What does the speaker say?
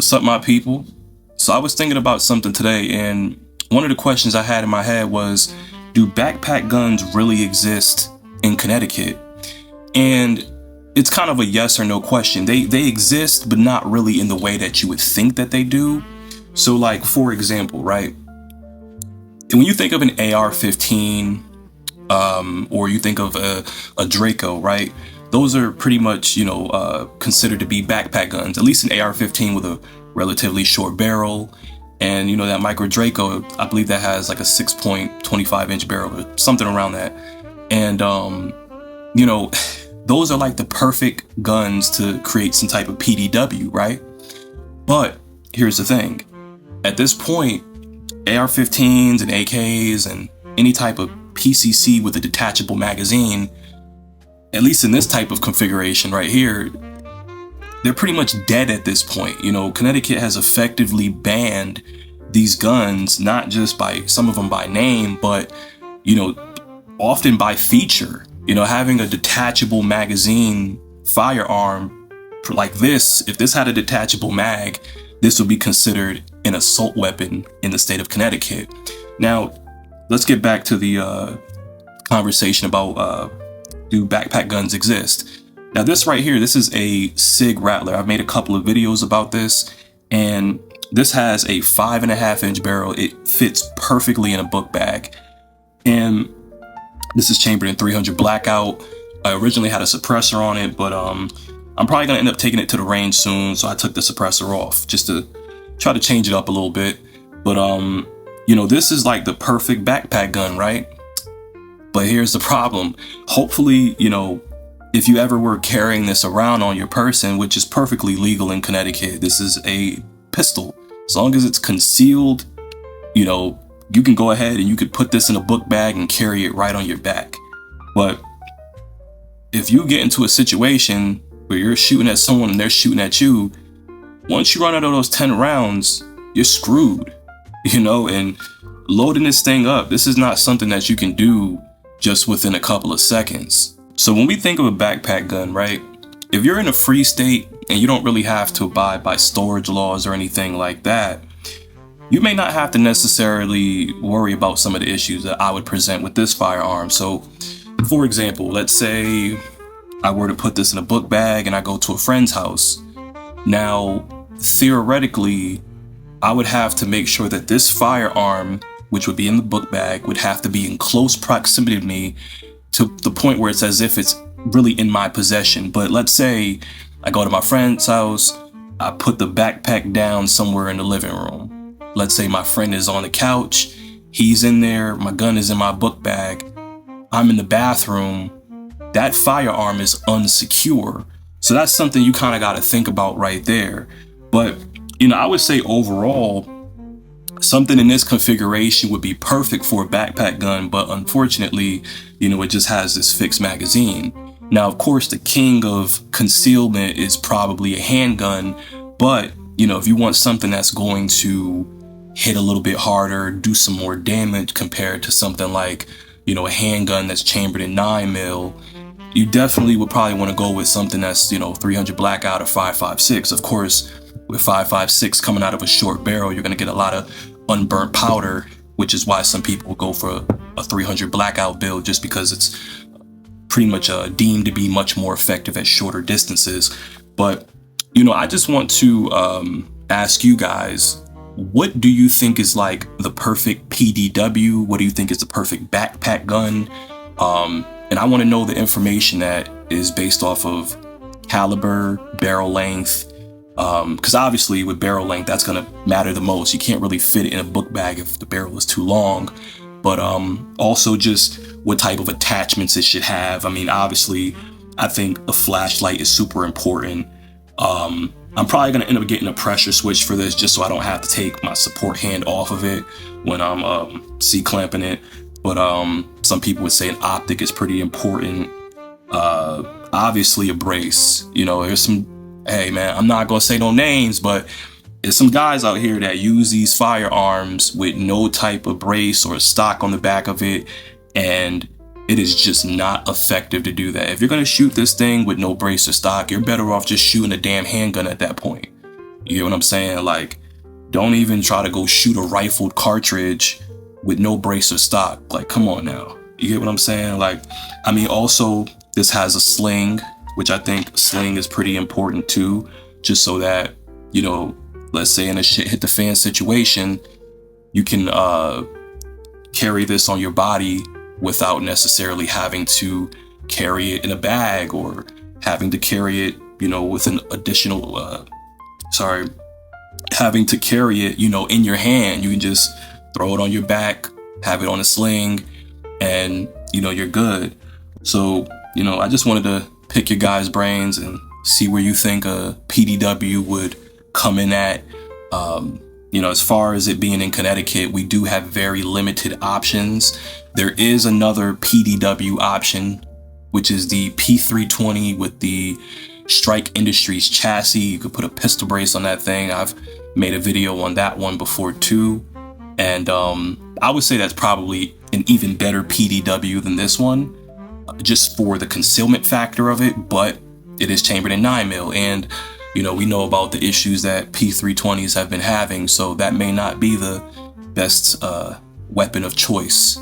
What's up, my people? So I was thinking about something today, and one of the questions I had in my head was, do backpack guns really exist in Connecticut? And it's kind of a yes or no question. They exist, but not really in the way that you would think that they do. So like, for example, right? When you think of an AR-15, or you think of a Draco, right? Those are pretty much, considered to be backpack guns, at least an AR-15 with a relatively short barrel. And, that micro Draco, I believe that has like a 6.25 inch barrel or something around that. And, those are like the perfect guns to create some type of PDW, right? But here's the thing. At this point, AR-15s and AKs and any type of PCC with a detachable magazine, at least in this type of configuration right here, they're pretty much dead at this point. Connecticut has effectively banned these guns, not just by some of them by name, but, often by feature. Having a detachable magazine firearm like this, if this had a detachable mag, this would be considered an assault weapon in the state of Connecticut. Now, let's get back to the conversation about do backpack guns exist? Now, this right here, this is a Sig Rattler. I've made a couple of videos about this, and this has a 5.5 inch barrel. It fits perfectly in a book bag, and this is chambered in 300 blackout. I originally had a suppressor on it, but I'm probably gonna end up taking it to the range soon, so I took the suppressor off just to try to change it up a little bit. But this is like the perfect backpack gun, right? But here's the problem. Hopefully, if you ever were carrying this around on your person, which is perfectly legal in Connecticut, this is a pistol. As long as it's concealed, you can go ahead and you could put this in a book bag and carry it right on your back. But if you get into a situation where you're shooting at someone and they're shooting at you, once you run out of those 10 rounds, you're screwed, and loading this thing up, this is not something that you can do just within a couple of seconds. So when we think of a backpack gun, right, if you're in a free state and you don't really have to abide by storage laws or anything like that, you may not have to necessarily worry about some of the issues that I would present with this firearm. So, for example, let's say I were to put this in a book bag and I go to a friend's house. Now, theoretically, I would have to make sure that this firearm, which would be in the book bag, would have to be in close proximity to me, to the point where it's as if it's really in my possession. But let's say I go to my friend's house, I put the backpack down somewhere in the living room. Let's say my friend is on the couch, he's in there, my gun is in my book bag, I'm in the bathroom, that firearm is unsecure. So that's something you kind of got to think about right there. But, I would say overall, something in this configuration would be perfect for a backpack gun, but unfortunately, it just has this fixed magazine. Now, of course, the king of concealment is probably a handgun, but, if you want something that's going to hit a little bit harder, do some more damage compared to something like, a handgun that's chambered in 9mm, you definitely would probably want to go with something that's, 300 blackout or 5.56. Of course, with 5.56 coming out of a short barrel, you're going to get a lot of unburnt powder, which is why some people will go for a 300 blackout build, just because it's pretty much deemed to be much more effective at shorter distances. But, I just want to ask you guys, what do you think is like the perfect PDW? What do you think is the perfect backpack gun? And I want to know the information that is based off of caliber, barrel length, because obviously with barrel length, that's going to matter the most. You can't really fit it in a book bag if the barrel is too long. But also just what type of attachments it should have. I mean, obviously, I think a flashlight is super important. I'm probably going to end up getting a pressure switch for this just so I don't have to take my support hand off of it when I'm C-clamping it. But some people would say an optic is pretty important. Obviously a brace. There's some, hey man, I'm not going to say no names, but there's some guys out here that use these firearms with no type of brace or stock on the back of it, and it is just not effective to do that. If you're going to shoot this thing with no brace or stock, you're better off just shooting a damn handgun at that point. You get what I'm saying? Like, don't even try to go shoot a rifled cartridge with no brace or stock. Like, come on now. You get what I'm saying? Like, I mean, also, this has a sling, which I think sling is pretty important too, just so that, you know, let's say in a shit hit the fan situation, you can carry this on your body without necessarily having to carry it in a bag or having to carry it, you know, with an additional, having to carry it, you know, in your hand. You can just throw it on your back, have it on a sling, and, you know, you're good. So, you know, I just wanted to pick your guys' brains and see where you think a PDW would come in at. You know, as far as it being in Connecticut, we do have very limited options. There is another PDW option, which is the P320 with the Strike Industries chassis. You could put a pistol brace on that thing. I've made a video on that one before too. And I would say that's probably an even better PDW than this one, just for the concealment factor of it, but it is chambered in 9mm. And, you know, we know about the issues that P320s have been having, so that may not be the best weapon of choice.